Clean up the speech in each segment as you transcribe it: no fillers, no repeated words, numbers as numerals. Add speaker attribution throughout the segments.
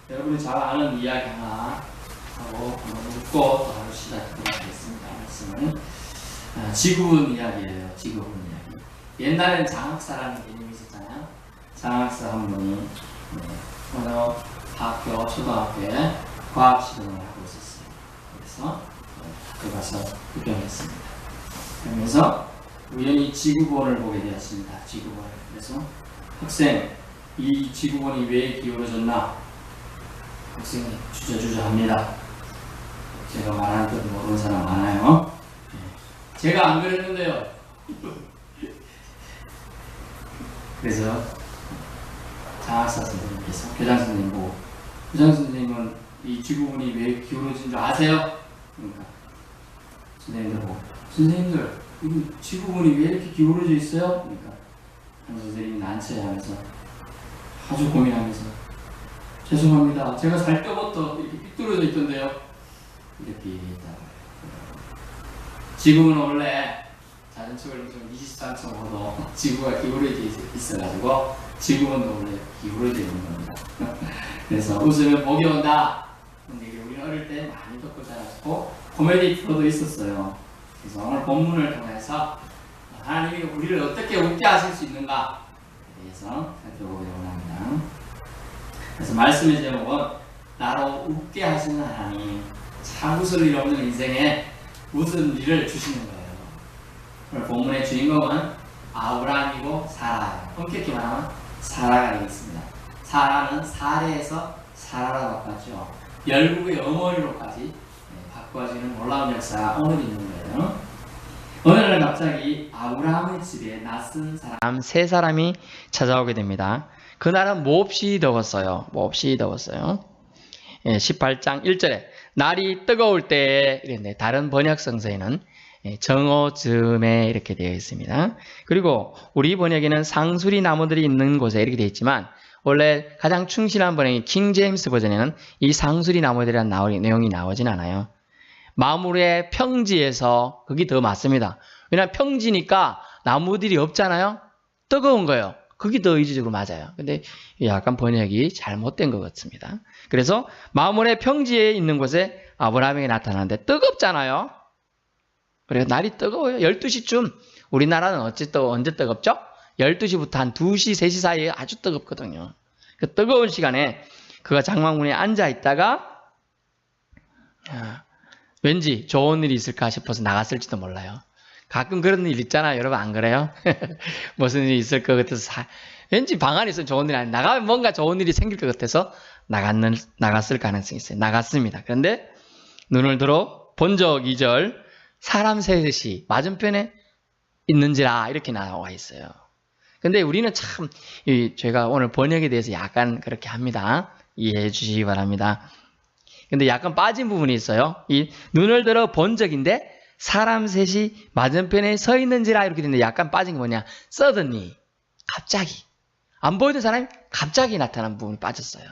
Speaker 1: 여러분이 잘 아는 이야기 하나 하고 한번 묻고 또 하루 시작하도록 하겠습니다. 말씀은 지구본 이야기예요. 지구본 이야기. 옛날에는 장학사라는 개념이 있었잖아요. 장학사 한 분이 어느 학교, 초등학교에 과학 시간을 하고 있었어요. 그래서 학교 가서 구경했습니다. 그러면서 우연히 지구본을 보게 되었습니다. 지구본을. 그래서 학생, 이 지구본이 왜 기울어졌나? 학생이 주저주저합니다. 제가 말하는 뜻 모르는 사람 많아요. 제가 안 그랬는데요. 그래서 장학사 선생님께서 교장 선생님 보고, 교장 선생님은 이 지구본이 왜 기울어진 줄 아세요? 그러니까 선생님들 보고, 선생님들 이 지구본이 왜 이렇게 기울어져 있어요? 그러니까 한 선생님이 난처해하면서 아주 고민하면서 죄송합니다. 제가 살 때부터 이렇게 삐뚤어져 있던데요. 이렇게 얘기했다고. 지구는 원래 자전축을 23.5도 지구가 기울어져 있어가지고 지구본도 원래 기울어져 있는 겁니다. 그래서 웃으면 복이 온다. 근데 이게 우리는 어릴 때 많이 듣고 자랐고 코미디 프로도 있었어요. 그래서 오늘 본문을 통해서 하나님이 우리를 어떻게 웃게 하실 수 있는가 대해서 살펴보기 원합니다. 그래서 말씀의 제목은 나로 웃게 하시는 하나님, 참 웃을 일 없는 인생에 웃은 일을 주시는 거예요. 오늘 본문의 주인공은 아브라함이고 사라예요. 엄격히 말하면 사라가 되겠습니다. 사라는 사례에서 사라라고 바꿨죠. 열국의 어머니로까지 바꿔지는 놀라운 역사가 오늘 있는 거예요. 어느 날 갑자기 아브라함의 집에 낯선 사람 세 사람이 찾아오게 됩니다. 그날은 몹시 더웠어요. 몹시 더웠어요. 18장 1절에 날이 뜨거울 때 이랬네. 다른 번역 성서에는 정오쯤에 이렇게 되어 있습니다. 그리고 우리 번역에는 상수리 나무들이 있는 곳에 이렇게 되어 있지만 원래 가장 충실한 번역이 킹 제임스 버전에는 이 상수리 나무들이라는 내용이 나오진 않아요. 마물의 평지에서 그게 더 맞습니다. 왜냐하면 평지니까 나무들이 없잖아요. 뜨거운 거예요. 그게 더 의지적으로 맞아요. 근데 약간 번역이 잘못된 것 같습니다. 그래서 마물의 평지에 있는 곳에 아브라함에게 나타나는데 뜨겁잖아요. 그래서 날이 뜨거워요. 12시쯤. 우리나라는 언제 뜨겁죠? 12시부터 한 2시, 3시 사이에 아주 뜨겁거든요. 그 뜨거운 시간에 그가 장막문에 앉아 있다가 왠지 좋은 일이 있을까 싶어서 나갔을지도 몰라요. 가끔 그런 일 있잖아요. 여러분 안 그래요? 무슨 일이 있을 것 같아서 왠지 방 안에 있으면 좋은 일이 아니에요. 나가면 뭔가 좋은 일이 생길 것 같아서 나갔을 가능성이 있어요. 나갔습니다. 그런데 눈을 들어 본적 2절 사람 셋이 맞은편에 있는지라 이렇게 나와 있어요. 근데 우리는 참 제가 오늘 번역에 대해서 약간 그렇게 합니다. 이해해 주시기 바랍니다. 근데 약간 빠진 부분이 있어요. 이 눈을 들어 본 적인데 사람 셋이 맞은편에 서 있는지라 이렇게 되는데 약간 빠진 게 뭐냐? suddenly 갑자기 안 보이던 사람이 갑자기 나타난 부분이 빠졌어요.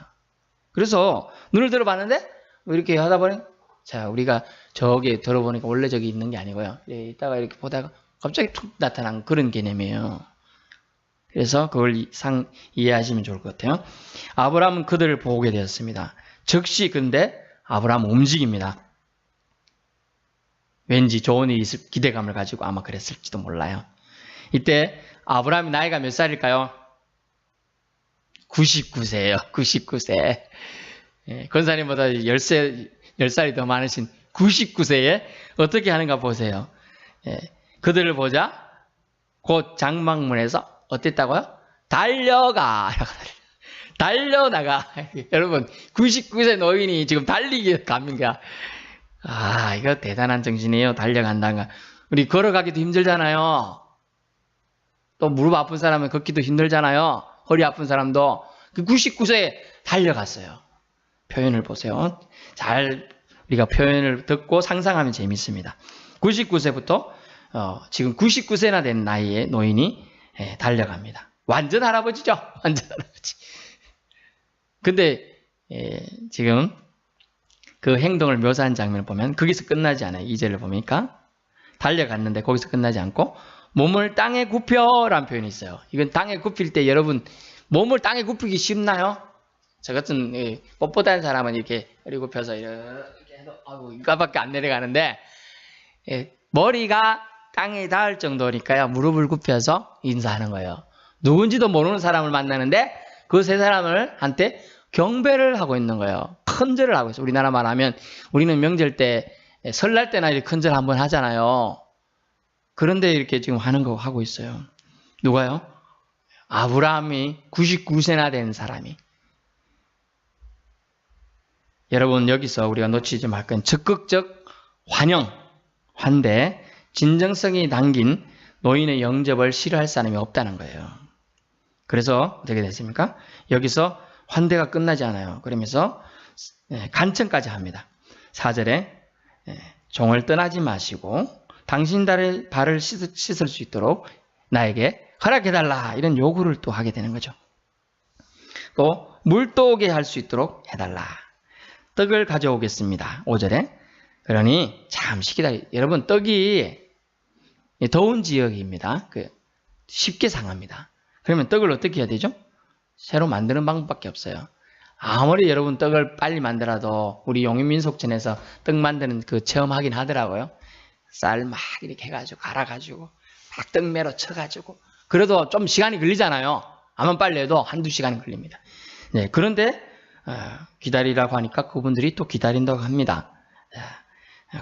Speaker 1: 그래서 눈을 들어봤는데 이렇게 하다 보니 자 우리가 저기 들어보니까 원래 저기 있는 게 아니고요. 이따가 이렇게 보다가 갑자기 툭 나타난 그런 개념이에요. 그래서 그걸 이해하시면 좋을 것 같아요. 아브라함은 그들을 보게 되었습니다. 즉시 근데 아브라함은 움직입니다. 왠지 좋은 일이 있을 기대감을 가지고 아마 그랬을지도 몰라요. 이때 아브라함이 나이가 몇 살일까요? 99세예요. 99세. 권사님보다 10살이 더 많으신 99세에 어떻게 하는가 보세요. 그들을 보자 곧 장막문에서 어땠다고요? 달려가. 달려나가. 여러분 99세 노인이 지금 달리기 갑니까? 아, 이거 대단한 정신이에요. 달려간다는 거. 우리 걸어가기도 힘들잖아요. 또 무릎 아픈 사람은 걷기도 힘들잖아요. 허리 아픈 사람도. 그 99세에 달려갔어요. 표현을 보세요. 잘 우리가 표현을 듣고 상상하면 재밌습니다. 99세부터 지금 99세나 된 나이의 노인이 달려갑니다. 완전 할아버지죠. 완전 할아버지. 근데 지금 그 행동을 묘사한 장면을 보면 거기서 끝나지 않아요. 2절을 보니까 달려갔는데 거기서 끝나지 않고 몸을 땅에 굽혀라는 표현이 있어요. 이건 땅에 굽힐 때 여러분 몸을 땅에 굽히기 쉽나요? 저 같은 뻣뻣한 사람은 이렇게 허리 굽혀서 이렇게 해도 이거밖에 안 내려가는데 머리가 땅에 닿을 정도니까요. 무릎을 굽혀서 인사하는 거예요. 누군지도 모르는 사람을 만나는데 그 세 사람을 한테 경배를 하고 있는 거예요. 큰절을 하고 있어요. 우리나라 말하면 우리는 명절 때 설날 때나 이렇게 큰절 한번 하잖아요. 그런데 이렇게 지금 하는 거 하고 있어요. 누가요? 아브라함이 99세나 된 사람이. 여러분 여기서 우리가 놓치지 말 건 적극적 환영, 환대, 진정성이 담긴 노인의 영접을 싫어할 사람이 없다는 거예요. 그래서 어떻게 됐습니까? 여기서 환대가 끝나지 않아요. 그러면서 간청까지 합니다. 4절에 종을 떠나지 마시고 당신 발을 씻을 수 있도록 나에게 허락해달라 이런 요구를 또 하게 되는 거죠. 또 물도 오게 할 수 있도록 해달라. 떡을 가져오겠습니다. 5절에 그러니 잠시 기다려. 여러분 떡이 더운 지역입니다. 쉽게 상합니다. 그러면 떡을 어떻게 해야 되죠? 새로 만드는 방법밖에 없어요. 아무리 여러분 떡을 빨리 만들어도 우리 용인민속촌에서 떡 만드는 그 체험하긴 하더라고요. 쌀 막 이렇게 해가지고 갈아가지고 막 떡매로 쳐가지고 그래도 좀 시간이 걸리잖아요. 아마 빨리 해도 한두 시간이 걸립니다. 네, 그런데 기다리라고 하니까 그분들이 또 기다린다고 합니다.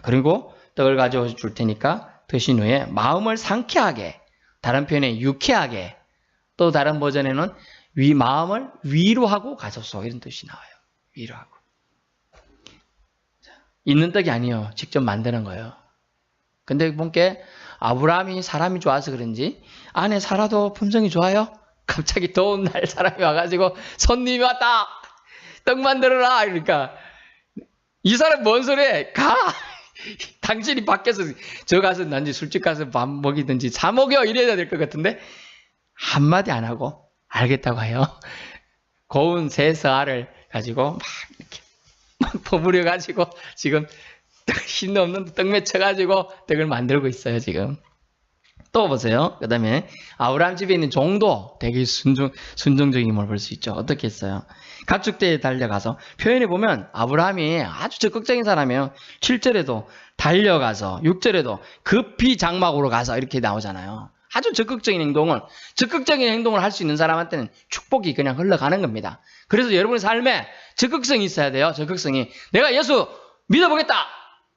Speaker 1: 그리고 떡을 가져와 줄 테니까 드신 후에 마음을 상쾌하게, 다른 표현에 유쾌하게, 또 다른 버전에는 마음을 위로하고 가소서 이런 뜻이 나와요. 위로하고. 있는 떡이 아니에요. 직접 만드는 거예요. 근데 보니까 아브라함이 사람이 좋아서 그런지 아내 사라도 품성이 좋아요. 갑자기 더운 날 사람이 와가지고 손님이 왔다. 떡 만들어라. 이러니까 이 사람 뭔 소리해? 가. 당신이 밖에서 저 가서 난지 술집 가서 밥 먹이든지 사 먹여 이래야 될 것 같은데 한마디 안 하고 알겠다고 해요. 고운 새 서알을 가지고 막 이렇게 버무려 가지고 지금 힘 없는 떡 맺혀 가지고 떡을 만들고 있어요. 지금 또 보세요. 그 다음에 아브라함 집에 있는 종도 되게 순종적임을 볼 수 있죠. 어떻게 했어요? 가축대에 달려가서 표현해 보면 아브라함이 아주 적극적인 사람이에요. 7절에도 달려가서 6절에도 급히 장막으로 가서 이렇게 나오잖아요. 아주 적극적인 행동을 할 수 있는 사람한테는 축복이 그냥 흘러가는 겁니다. 그래서 여러분의 삶에 적극성이 있어야 돼요. 적극성이. 내가 예수 믿어보겠다.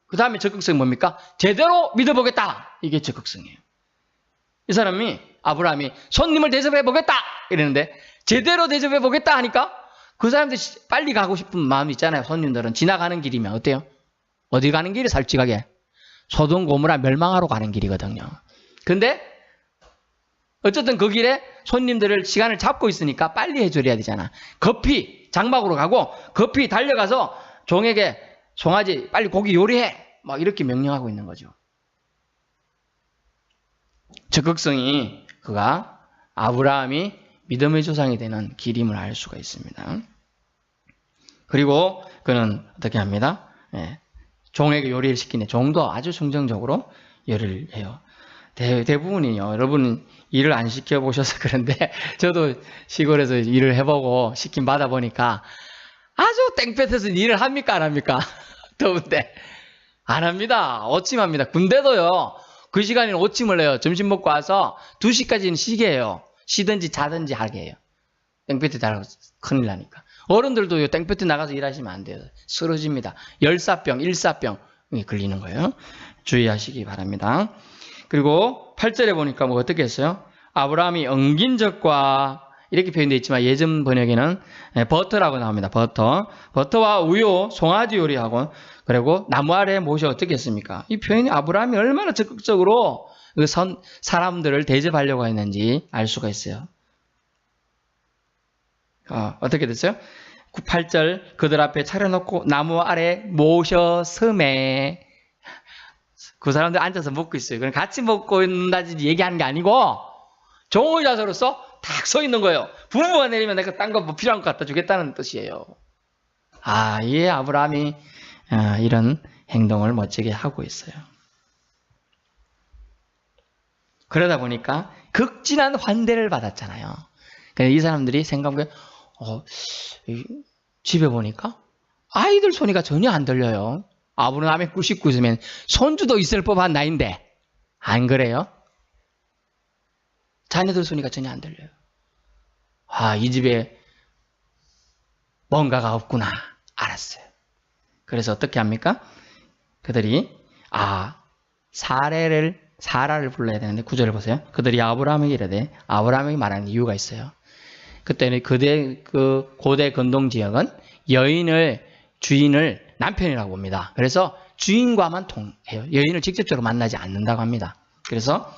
Speaker 1: 그 다음에 적극성이 뭡니까? 제대로 믿어보겠다. 이게 적극성이에요. 이 사람이 아브라함이 손님을 대접해보겠다 이랬는데 제대로 대접해보겠다 하니까 그 사람들이 빨리 가고 싶은 마음이 있잖아요. 손님들은 지나가는 길이면 어때요? 어디 가는 길이 살찌가게? 소돔 고모라 멸망하러 가는 길이거든요. 근데 어쨌든 그 길에 손님들을 시간을 잡고 있으니까 빨리 해줘야 되잖아. 급히 장막으로 가고 급히 달려가서 종에게 송아지 빨리 고기 요리해 막 이렇게 명령하고 있는 거죠. 적극성이 그가 아브라함이 믿음의 조상이 되는 길임을 알 수가 있습니다. 그리고 그는 어떻게 합니다? 종에게 요리를 시키네. 종도 아주 긍정적으로 요리를 해요. 대부분이요. 여러분 일을 안 시켜보셔서 그런데 저도 시골에서 일을 해보고 시킴 받아보니까 아주 땡볕에서 일을 합니까? 안 합니까? 더운데. 안 합니다. 오침합니다. 군대도요. 그 시간에는 오침을 해요. 점심 먹고 와서 2시까지는 쉬게해요. 쉬든지 자든지 하게 해요. 땡볕에 나가서 큰일 나니까. 어른들도요. 땡볕에 나가서 일하시면 안 돼요. 쓰러집니다. 열사병, 일사병이 걸리는 거예요. 주의하시기 바랍니다. 그리고 8절에 보니까 뭐 어떻게 했어요? 아브라함이 엉긴 젖과 이렇게 표현되어 있지만 예전 번역에는 버터라고 나옵니다. 버터와 우유, 송아지 요리하고 그리고 나무 아래에 모셔 어떻게 했습니까? 이 표현이 아브라함이 얼마나 적극적으로 그 사람들을 대접하려고 했는지 알 수가 있어요. 어떻게 됐어요? 8절 그들 앞에 차려놓고 나무 아래 모셔 섬에 그 사람들 앉아서 먹고 있어요. 그럼 같이 먹고 있는다지 얘기하는 게 아니고 종의 자세로서 딱 서 있는 거예요. 부부가 내리면 내가 딴 거 뭐 필요한 거 갖다 주겠다는 뜻이에요. 이 아브라함이 이런 행동을 멋지게 하고 있어요. 그러다 보니까 극진한 환대를 받았잖아요. 이 사람들이 생각해
Speaker 2: 집에 보니까 아이들 소리가 전혀 안 들려요. 아브라함이 99세면 손주도 있을 법한 나이인데 안 그래요? 자녀들 소리가 전혀 안 들려요. 아, 이 집에 뭔가가 없구나 알았어요. 그래서 어떻게 합니까? 그들이 사라를 불러야 되는데 9절을 보세요. 그들이 아브라함에게 이르되, 아브라함에게 말하는 이유가 있어요. 그때는 고대 근동 지역은 주인을 남편이라고 봅니다. 그래서 주인과만 통해요. 여인을 직접적으로 만나지 않는다고 합니다. 그래서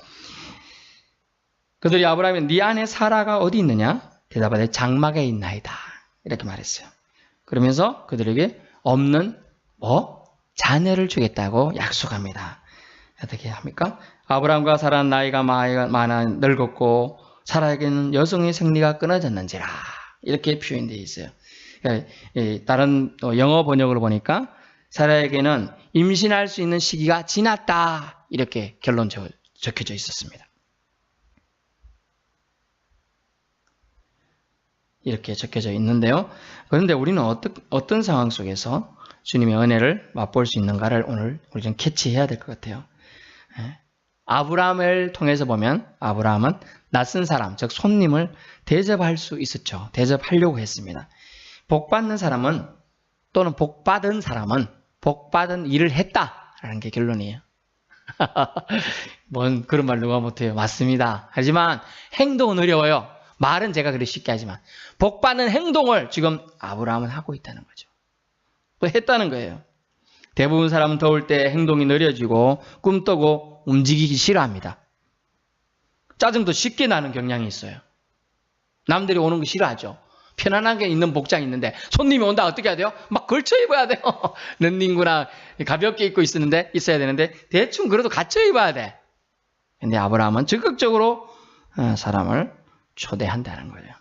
Speaker 2: 그들이 아브라함이 네 아내 사라가 어디 있느냐? 대답하되 장막에 있나이다. 이렇게 말했어요. 그러면서 그들에게 없는 자녀를 주겠다고 약속합니다. 어떻게 합니까? 아브라함과 사라는 나이가 많아 늙었고 사라에게는 여성의 생리가 끊어졌는지라 이렇게 표현되어 있어요. 그러니까 다른 영어 번역을 보니까 사라에게는 임신할 수 있는 시기가 지났다 이렇게 결론 적혀져 있었습니다. 이렇게 적혀져 있는데요. 그런데 우리는 어떤 상황 속에서 주님의 은혜를 맛볼 수 있는가를 오늘 우리 좀 캐치해야 될 것 같아요. 아브라함을 통해서 보면 아브라함은 낯선 사람, 즉 손님을 대접할 수 있었죠. 대접하려고 했습니다. 복받는 사람은 또는 복받은 사람은 복받은 일을 했다라는 게 결론이에요. 뭔 그런 말 누가 못해요. 맞습니다. 하지만 행동은 어려워요. 말은 제가 그리 쉽게 하지만 복받는 행동을 지금 아브라함은 하고 있다는 거죠. 또 했다는 거예요. 대부분 사람은 더울 때 행동이 느려지고 꿈떠고 움직이기 싫어합니다. 짜증도 쉽게 나는 경향이 있어요. 남들이 오는 거 싫어하죠. 편안하게 있는 복장이 있는데 손님이 온다 어떻게 해야 돼요? 막 걸쳐 입어야 돼요. 런닝구나 가볍게 입고 있어야 되는데 대충 그래도 갖춰 입어야 돼. 근데 아브라함은 적극적으로 사람을 초대한다는 거예요.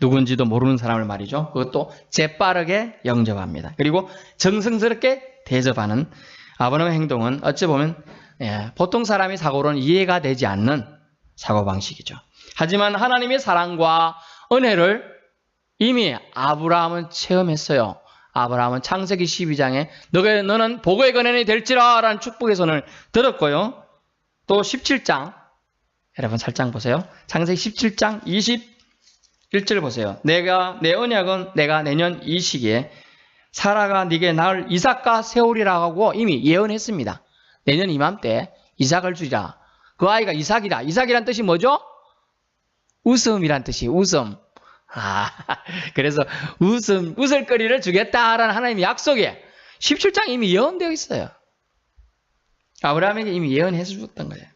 Speaker 2: 누군지도 모르는 사람을 말이죠. 그것도 재빠르게 영접합니다. 그리고 정성스럽게 대접하는 아브라함의 행동은 어찌 보면 보통 사람이 사고로는 이해가 되지 않는 사고방식이죠. 하지만 하나님의 사랑과 은혜를 이미 아브라함은 체험했어요. 아브라함은 창세기 12장에 너는 복의 근원이 될지라 라는 축복의 선을 들었고요. 또 17장 여러분 살짝 보세요. 창세기 17장 21절 보세요. 내 언약은 내가 내년 이 시기에 사라가 네게 낳을 이삭과 세우리라 하고 이미 예언했습니다. 내년 이맘때 이삭을 주리라. 그 아이가 이삭이다. 이삭이란 뜻이 뭐죠? 웃음이란 뜻이 웃음. 그래서 웃을거리를 주겠다라는 하나님의 약속에 17장 이미 예언되어 있어요. 아브라함에게 이미 예언해 주었던 거예요.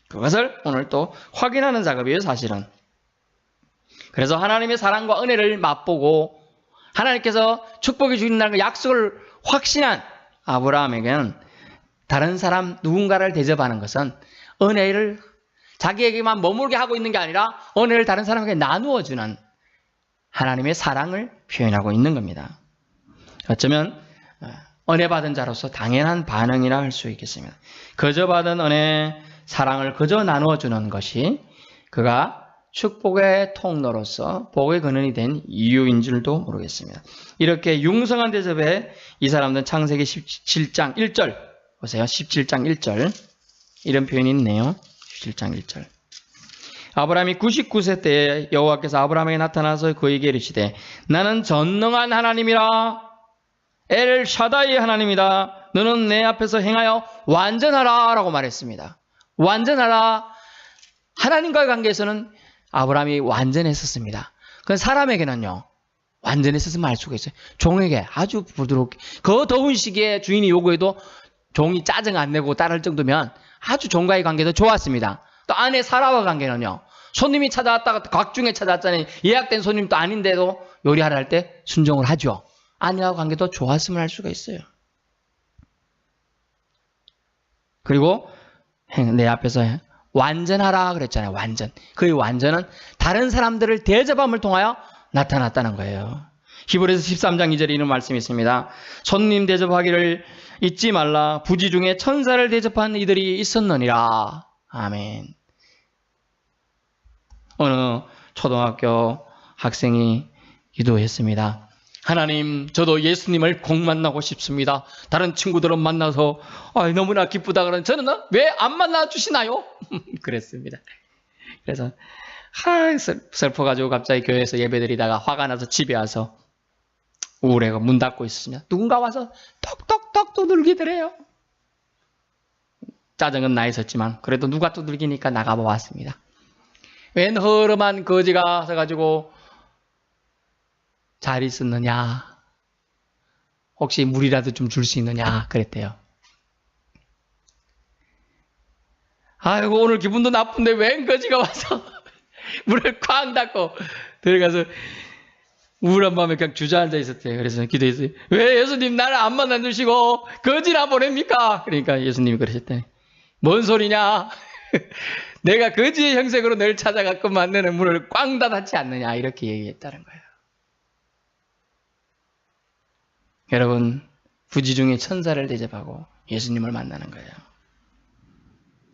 Speaker 2: 그것을 오늘 또 확인하는 작업이에요, 사실은. 그래서 하나님의 사랑과 은혜를 맛보고 하나님께서 축복해 주신다는 그 약속을 확신한 아브라함에게는 다른 사람 누군가를 대접하는 것은 은혜를 자기에게만 머물게 하고 있는 게 아니라 은혜를 다른 사람에게 나누어 주는 하나님의 사랑을 표현하고 있는 겁니다. 어쩌면 은혜 받은 자로서 당연한 반응이라 할 수 있겠습니다. 거저 받은 은혜, 사랑을 거저 나누어 주는 것이 그가 축복의 통로로서 복의 근원이 된 이유인 줄도 모르겠습니다. 이렇게 융성한 대접에 이 사람들은 창세기 17장 1절 보세요. 17장 1절 이런 표현이 있네요. 17장 1절 아브라함이 99세 때에 여호와께서 아브라함에게 나타나서 그에게 이르시되 나는 전능한 하나님이라 엘 샤다이 하나님이다. 너는 내 앞에서 행하여 완전하라 라고 말했습니다. 완전하라. 하나님과의 관계에서는 아브라함이 완전했었습니다. 그건 사람에게는요. 완전했었으면 알 수가 있어요. 종에게 아주 부드럽게 그 더운 시기에 주인이 요구해도 종이 짜증 안 내고 따를 정도면 아주 종과의 관계도 좋았습니다. 또 아내 사라와 관계는요. 손님이 찾아왔다가 곽중에 찾아왔잖아요. 예약된 손님도 아닌데도 요리하러 할 때 순종을 하죠. 아내와 관계도 좋았음을 알 수가 있어요. 그리고 내 앞에서 완전하라 그랬잖아요. 완전. 그의 완전은 다른 사람들을 대접함을 통하여 나타났다는 거예요. 히브리서 13장 2절에 이런 말씀이 있습니다. 손님 대접하기를 잊지 말라. 부지 중에 천사를 대접한 이들이 있었느니라. 아멘. 어느 초등학교 학생이 기도했습니다. 하나님, 저도 예수님을 꼭 만나고 싶습니다. 다른 친구들은 만나서 너무나 기쁘다 그러는 저는 왜 안 만나 주시나요? 그랬습니다. 그래서 슬퍼가지고 갑자기 교회에서 예배드리다가 화가 나서 집에 와서 우울해가 문 닫고 있으면 누군가 와서 톡톡톡 두들기더래요. 짜증은 나 있었지만 그래도 누가 두들기니까 나가 보았습니다. 웬 허름한 거지가 서가지고 잘 있었느냐? 혹시 물이라도 좀 줄 수 있느냐? 그랬대요. 아이고, 오늘 기분도 나쁜데 웬 거지가 와서 문을 쾅 닫고 들어가서 우울한 마음에 그냥 주저앉아 있었대요. 그래서 기도했어요. 왜 예수님 나를 안 만나주시고 거지나 보냅니까? 그러니까 예수님이 그러셨더니 뭔 소리냐? 내가 거지의 형색으로 널 찾아갔고 만나는 문을 꽝 닫았지 않느냐? 이렇게 얘기했다는 거예요. 여러분, 부지 중에 천사를 대접하고 예수님을 만나는 거예요.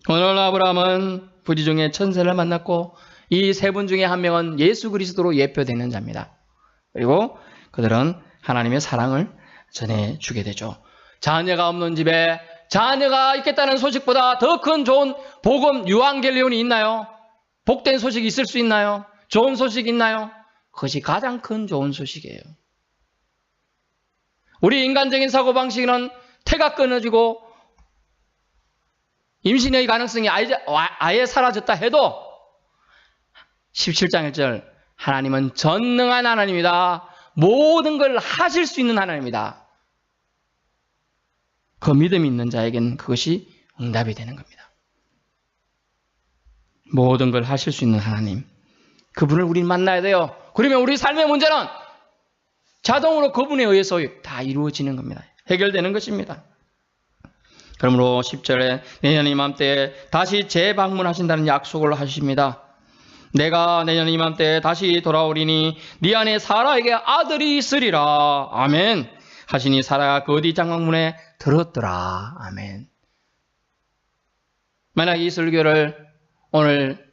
Speaker 2: 오늘 아브라함은 부지 중에 천사를 만났고 이 세 분 중에 한 명은 예수 그리스도로 예표되는 자입니다. 그리고 그들은 하나님의 사랑을 전해주게 되죠. 자녀가 없는 집에 자녀가 있겠다는 소식보다 더 큰 좋은 복음 유앙겔리온이 있나요? 복된 소식이 있을 수 있나요? 좋은 소식이 있나요? 그것이 가장 큰 좋은 소식이에요. 우리 인간적인 사고방식은 태가 끊어지고 임신의 가능성이 아예 사라졌다 해도 17장 1절 하나님은 전능한 하나님이다. 모든 걸 하실 수 있는 하나님이다. 그 믿음이 있는 자에게는 그것이 응답이 되는 겁니다. 모든 걸 하실 수 있는 하나님. 그분을 우리는 만나야 돼요. 그러면 우리 삶의 문제는 자동으로 그분에 의해서 다 이루어지는 겁니다. 해결되는 것입니다. 그러므로 10절에 내년 이맘때에 다시 재방문하신다는 약속을 하십니다. 내가 내년 이맘때에 다시 돌아오리니 네 안에 사라에게 아들이 있으리라. 아멘. 하시니 사라가 그 어디 장막문에 들었더라. 아멘. 만약 이 설교를 오늘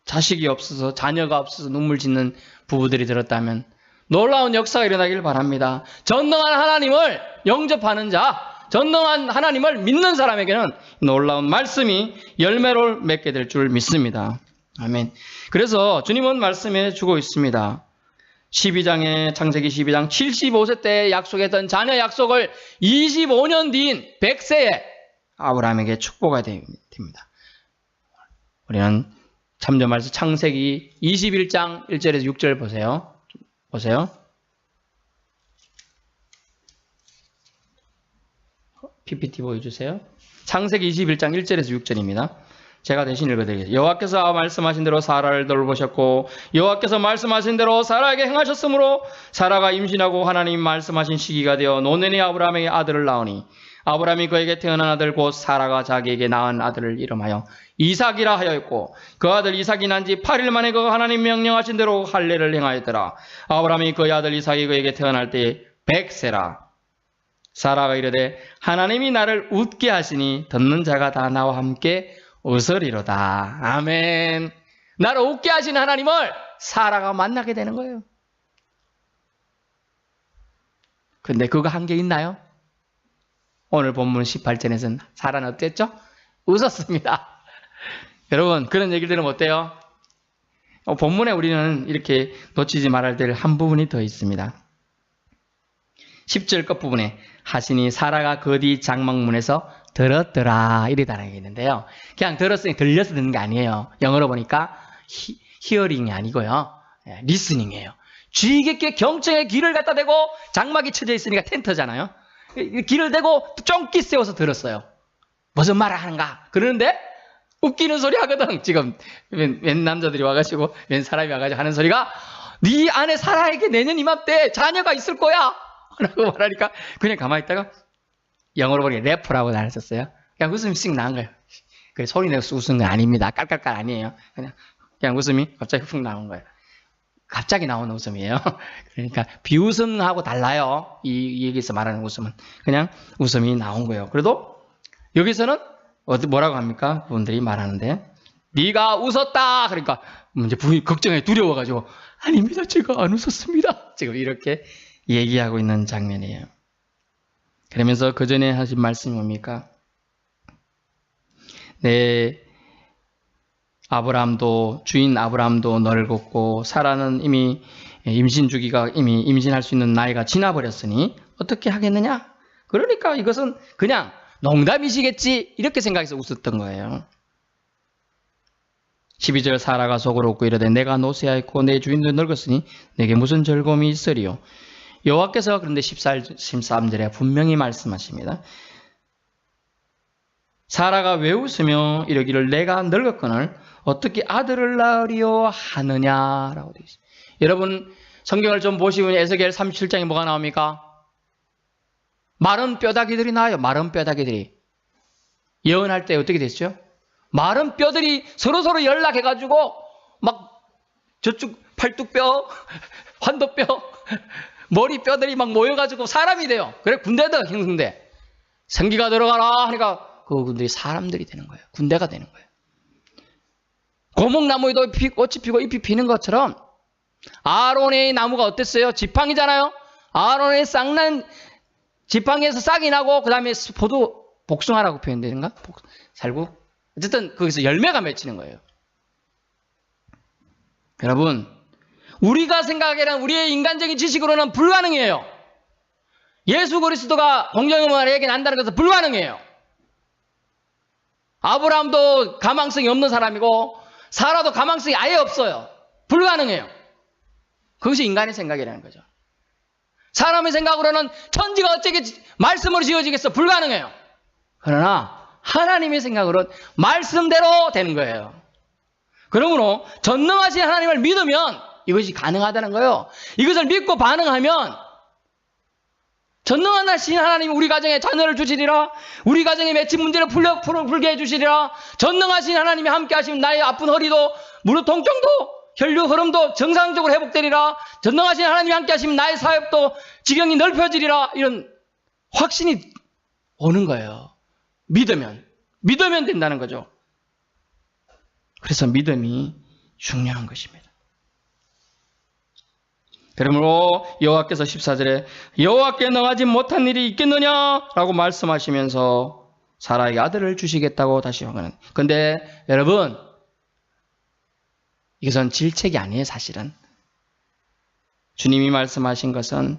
Speaker 2: 자식이 없어서 자녀가 없어서 눈물 짓는 부부들이 들었다면 놀라운 역사가 일어나길 바랍니다. 전능한 하나님을 영접하는 자, 전능한 하나님을 믿는 사람에게는 놀라운 말씀이 열매를 맺게 될 줄 믿습니다. 아멘. 그래서 주님은 말씀해 주고 있습니다. 12장에 창세기 12장 75세 때 약속했던 자녀 약속을 25년 뒤인 100세에 아브라함에게 축복이 됩니다. 우리는 참조말씀 창세기 21장 1절에서 6절 보세요. PPT 보여주세요. 창세기 21장 1절에서 6절입니다. 제가 대신 읽어드리겠습니다. 여호와께서 말씀하신 대로 사라를 돌보셨고 여호와께서 말씀하신 대로 사라에게 행하셨으므로 사라가 임신하고 하나님 말씀하신 시기가 되어 노년의 아브라함에게 아들을 낳으니 아브라함이 그에게 태어난 아들 곧 사라가 자기에게 낳은 아들을 이름하여 이삭이라 하였고 그 아들 이삭이 난 지 8일 만에 그가 하나님 명령하신 대로 할례를 행하였더라. 아브라함이 그의 아들 이삭이 그에게 태어날 때에 100세라. 사라가 이르되 하나님이 나를 웃게 하시니 듣는 자가 다 나와 함께 웃으리로다. 아멘. 나를 웃게 하시는 하나님을 사라가 만나게 되는 거예요. 근데 그거 한 게 있나요? 오늘 본문 18절에서는 사라는 어땠죠? 웃었습니다. 여러분, 그런 얘기를 들으면 어때요? 본문에 우리는 이렇게 놓치지 말아야 될 한 부분이 더 있습니다. 10절 끝부분에 하시니 사라가 그 뒤 장막문에서 들었더라 이러다는 게 있는데요. 그냥 들었으니 들려서 듣는 게 아니에요. 영어로 보니까 히어링이 아니고요. 리스닝이에요. 주의 깊게 경청의 귀를 갖다 대고 장막이 쳐져 있으니까 텐트잖아요. 귀를 대고 쫑끼 세워서 들었어요. 무슨 말을 하는가? 그러는데 웃기는 소리 하거든. 지금 웬 남자들이 와가지고 웬 사람이 와가지고 하는 소리가 네 안에 사라에게 내년 이맘때 자녀가 있을 거야 라고 말하니까 그냥 가만히 있다가 영어로 보니 래퍼라고 나눴었어요. 그냥 웃음이 씩 나온 거예요. 그래, 소리 내서 웃은 건 아닙니다. 깔깔깔 아니에요. 그냥 웃음이 갑자기 훅 나온 거예요. 갑자기 나오는 웃음이에요. 그러니까 비웃음하고 달라요. 이 얘기에서 말하는 웃음은 그냥 웃음이 나온 거예요. 그래도 여기서는 뭐라고 합니까? 그분들이 말하는데 네가 웃었다. 그러니까 이제 부인 걱정에 두려워가지고 아닙니다. 제가 안 웃었습니다. 지금 이렇게 얘기하고 있는 장면이에요. 그러면서 그 전에 하신 말씀이 뭡니까? 아브라함도 주인 아브라함도 늙었고 사라는 이미 임신 주기가 이미 임신할 수 있는 나이가 지나버렸으니 어떻게 하겠느냐? 그러니까 이것은 그냥 농담이시겠지 이렇게 생각해서 웃었던 거예요. 12절 사라가 속으로 웃고 이르되 내가 노쇠하였고 내 주인도 늙었으니 내게 무슨 즐거움이 있으리요. 여호와께서 그런데 13절에 분명히 말씀하십니다. 사라가 왜 웃으며 이러기를 내가 늙었거늘 어떻게 아들을 낳으리요 하느냐라고 되어 있습니다. 여러분 성경을 좀 보시면 에스겔 37장에 뭐가 나옵니까? 마른 뼈다귀들이 나와요. 마른 뼈다귀들이. 예언할 때 어떻게 됐죠? 마른 뼈들이 서로서로 연락해가지고 막 저쪽 팔뚝뼈, 환도뼈, 머리뼈들이 막 모여가지고 사람이 돼요. 그래 군대다 형성돼. 생기가 들어가라 하니까 그 군대이 사람들이 되는 거예요. 군대가 되는 거예요. 고목나무에도 꽃이 피고 잎이 피는 것처럼 아론의 나무가 어땠어요? 지팡이잖아요. 아론의 쌍난 지팡이에서 싹이 나고 그 다음에 포도 복숭아라고 표현되는가? 살구? 어쨌든 거기서 열매가 맺히는 거예요. 여러분 우리가 생각하기에는 우리의 인간적인 지식으로는 불가능해요. 예수 그리스도가 동정녀마리아에게 난다는 것은 불가능해요. 아브라함도 가망성이 없는 사람이고 사라도 가망성이 아예 없어요. 불가능해요. 그것이 인간의 생각이라는 거죠. 사람의 생각으로는 천지가 어떻게 말씀으로 지어지겠어? 불가능해요. 그러나 하나님의 생각으로는 말씀대로 되는 거예요. 그러므로 전능하신 하나님을 믿으면 이것이 가능하다는 거예요. 이것을 믿고 반응하면 전능하신 하나님이 우리 가정에 자녀를 주시리라. 우리 가정에 맺힌 문제를 풀게 해주시리라. 전능하신 하나님이 함께 하시면 나의 아픈 허리도 무릎 통증도 혈류 흐름도 정상적으로 회복되리라. 전능하신 하나님이 함께 하시면 나의 사역도 지경이 넓혀지리라. 이런 확신이 오는 거예요. 믿으면 된다는 거죠. 그래서 믿음이 중요한 것입니다. 그러므로 여호와께서 14절에 여호와께 능하지 못한 일이 있겠느냐 라고 말씀하시면서 사라에게 아들을 주시겠다고 다시 확언하는. 근데 여러분 이것은 질책이 아니에요. 사실은 주님이 말씀하신 것은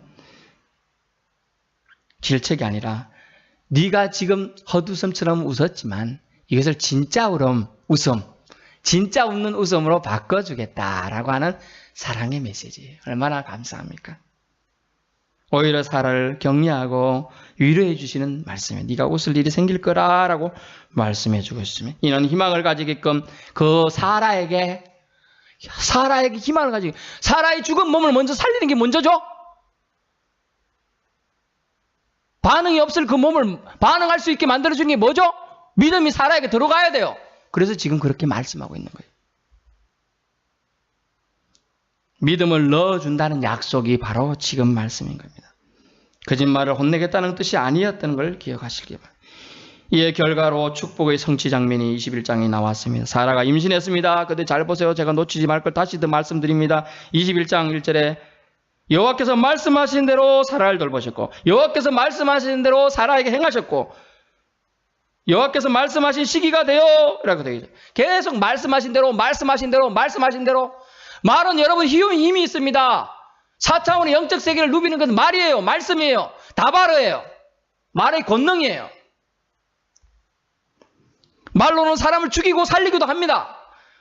Speaker 2: 질책이 아니라 네가 지금 헛웃음처럼 웃었지만 이것을 진짜 웃음, 진짜 웃는 웃음으로 바꿔주겠다라고 하는 사랑의 메시지예요. 얼마나 감사합니까? 오히려 사라를 격려하고 위로해 주시는 말씀이에요. 네가 웃을 일이 생길 거라라고 말씀해 주고 있습니다. 이는 희망을 가지게끔 그 사라에게 희망을 가지게 사라의 죽은 몸을 먼저 살리는 게 먼저죠. 반응이 없을 그 몸을 반응할 수 있게 만들어주는 게 뭐죠? 믿음이 사라에게 들어가야 돼요. 그래서 지금 그렇게 말씀하고 있는 거예요. 믿음을 넣어준다는 약속이 바로 지금 말씀인 겁니다. 거짓말을 혼내겠다는 뜻이 아니었던 걸 기억하시기 바랍니다. 이의 결과로 축복의 성취 장면이 21장에 나왔습니다. 사라가 임신했습니다. 근데 잘 보세요. 제가 놓치지 말 걸 다시 더 말씀드립니다. 21장 1절에 여호와께서 말씀하신 대로 사라를 돌보셨고 여호와께서 말씀하신 대로 사라에게 행하셨고 여호와께서 말씀하신 시기가 되어 라고 되어 있죠. 계속 말씀하신 대로 말은 여러분 힘이 있습니다. 4차원의 영적 세계를 누비는 것은 말이에요. 말씀이에요. 다바르예요. 말의 권능이에요. 말로는 사람을 죽이고 살리기도 합니다.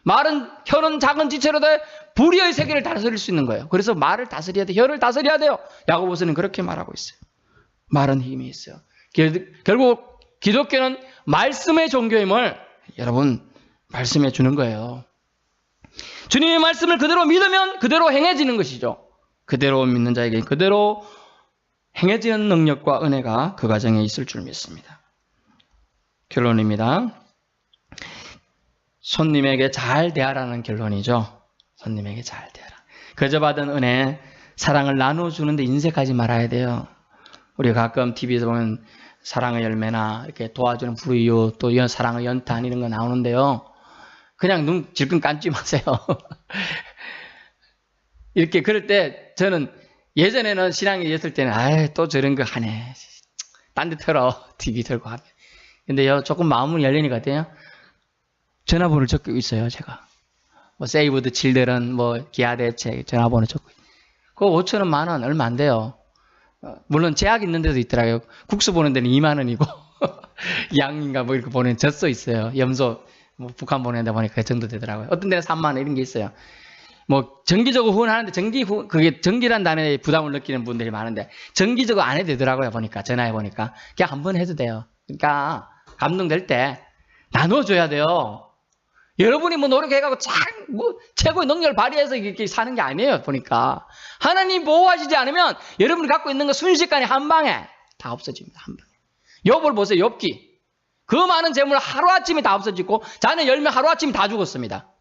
Speaker 2: 말은 혀는 작은 지체로 돼 불의의 세계를 다스릴 수 있는 거예요. 그래서 말을 다스려야 돼. 혀를 다스려야 돼요. 야고보서는 그렇게 말하고 있어요. 말은 힘이 있어요. 결국 기독교는 말씀의 종교임을 여러분 말씀해 주는 거예요. 주님의 말씀을 그대로 믿으면 그대로 행해지는 것이죠. 그대로 믿는 자에게 그대로 행해지는 능력과 은혜가 그 가정에 있을 줄 믿습니다. 결론입니다. 손님에게 잘 대하라는 결론이죠. 손님에게 잘 대하라. 그저 받은 은혜, 사랑을 나눠주는데 인색하지 말아야 돼요. 우리가 가끔 TV에서 보면 사랑의 열매나 이렇게 도와주는 불이유, 또 사랑의 연탄 이런 거 나오는데요. 그냥 눈 질끈 감지 마세요. 이렇게 그럴 때 저는 예전에는 신앙이 있을 때는 아이 또 저런 거 하네. 딴 데 틀어. TV 들고 하면. 근데요 조금 마음은 열리니까 어때요? 전화번호를 적고 있어요 제가. 뭐 세이브 더 칠드런 뭐 기아 대책 전화번호 적고. 그거 5,000원 만원 얼마 안 돼요. 물론 제약 있는 데도 있더라고요. 국수 보는 데는 2만 원이고 양인가 뭐 이렇게 보내는 젖소 있어요. 염소 뭐 북한 보내다 보니까 그 정도 되더라고요. 어떤 데는 3만 원 이런 게 있어요. 뭐 정기적으로 후원하는데 그게 정기란 단어에 부담을 느끼는 분들이 많은데 정기적으로 안 해도 되더라고요. 보니까 전화해 보니까 그냥 한 번 해도 돼요. 그러니까 감동될 때 나눠줘야 돼요. 여러분이 뭐 노력해가고 뭐 최고의 능력을 발휘해서 이렇게 사는 게 아니에요. 보니까 하나님 보호하시지 않으면 여러분이 갖고 있는 거 순식간에 한 방에 다 없어집니다. 한 방에. 욥을 보세요. 욥기. 그 많은 재물 하루아침에 다 없어지고 자녀 10명 하루아침에 다 죽었습니다.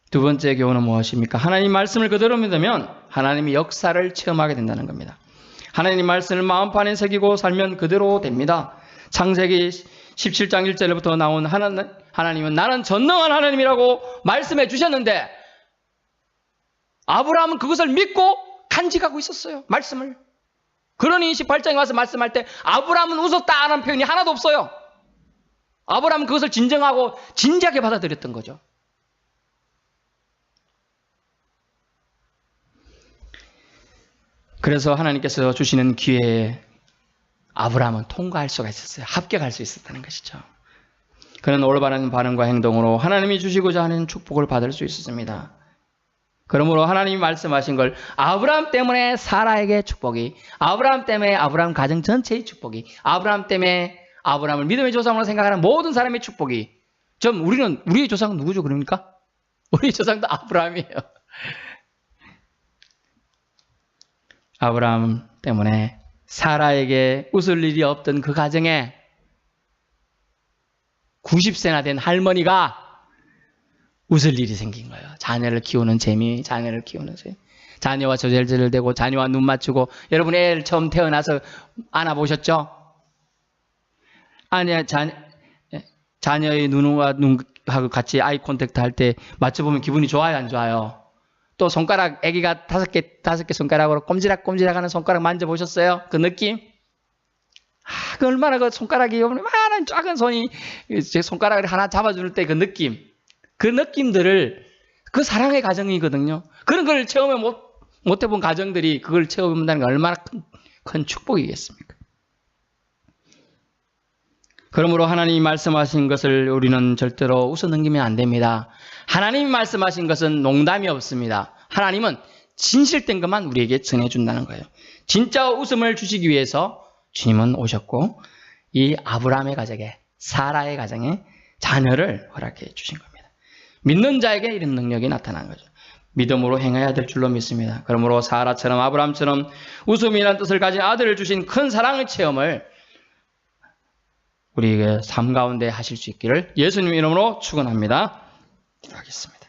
Speaker 2: 두 번째 교훈은 무엇입니까? 하나님 말씀을 그대로 믿으면 하나님의 역사를 체험하게 된다는 겁니다. 하나님 말씀을 마음판에 새기고 살면 그대로 됩니다. 창세기 17장 1절부터 나온 하나님은 나는 전능한 하나님이라고 말씀해 주셨는데 아브라함은 그것을 믿고 간직하고 있었어요. 말씀을. 그러니 18장에 와서 말씀할 때 아브라함은 웃었다라는 표현이 하나도 없어요. 아브라함은 그것을 진정하고 진지하게 받아들였던 거죠. 그래서 하나님께서 주시는 기회에 아브라함은 통과할 수가 있었어요. 합격할 수 있었다는 것이죠. 그는 올바른 반응과 행동으로 하나님이 주시고자 하는 축복을 받을 수 있었습니다. 그러므로 하나님이 말씀하신 걸 아브라함 때문에 사라에게 축복이, 아브라함 때문에 아브라함 가정 전체의 축복이, 아브라함 때문에 아브라함을 믿음의 조상으로 생각하는 모든 사람의 축복이. 우리의 조상은 누구죠? 그러니까 우리의 조상도 아브라함이에요. 아브라함 때문에 사라에게 웃을 일이 없던 그 가정에 90세나 된 할머니가 웃을 일이 생긴 거예요. 자녀를 키우는 재미, 자녀를 키우는 재미. 자녀와 저절절대고 자녀와 눈 맞추고. 여러분 애를 처음 태어나서 안아보셨죠? 아니, 자녀의 눈과 눈하고 같이 아이 컨택트 할 때 맞춰보면 기분이 좋아요, 안 좋아요? 또 손가락, 아기가 다섯 개 손가락으로 꼼지락꼼지락 하는 손가락 만져보셨어요? 그 느낌? 그 얼마나 그 손가락이, 얼마나 작은 손이 제 손가락을 하나 잡아줄 때 그 느낌. 그 느낌들을, 그 사랑의 가정이거든요. 그런 걸 체험을 못 해본 가정들이 그걸 체험한다는 게 얼마나 큰 축복이겠습니까? 그러므로 하나님이 말씀하신 것을 우리는 절대로 웃어 넘기면 안 됩니다. 하나님이 말씀하신 것은 농담이 없습니다. 하나님은 진실된 것만 우리에게 전해준다는 거예요. 진짜 웃음을 주시기 위해서 주님은 오셨고 이 아브라함의 가정에, 사라의 가정에 자녀를 허락해 주신 겁니다. 믿는 자에게 이런 능력이 나타난 거죠. 믿음으로 행해야 될 줄로 믿습니다. 그러므로 사라처럼 아브라함처럼 웃음이라는 뜻을 가진 아들을 주신 큰 사랑의 체험을 우리에게 삶 가운데 하실 수 있기를 예수님 이름으로 축원합니다. 기도하겠습니다.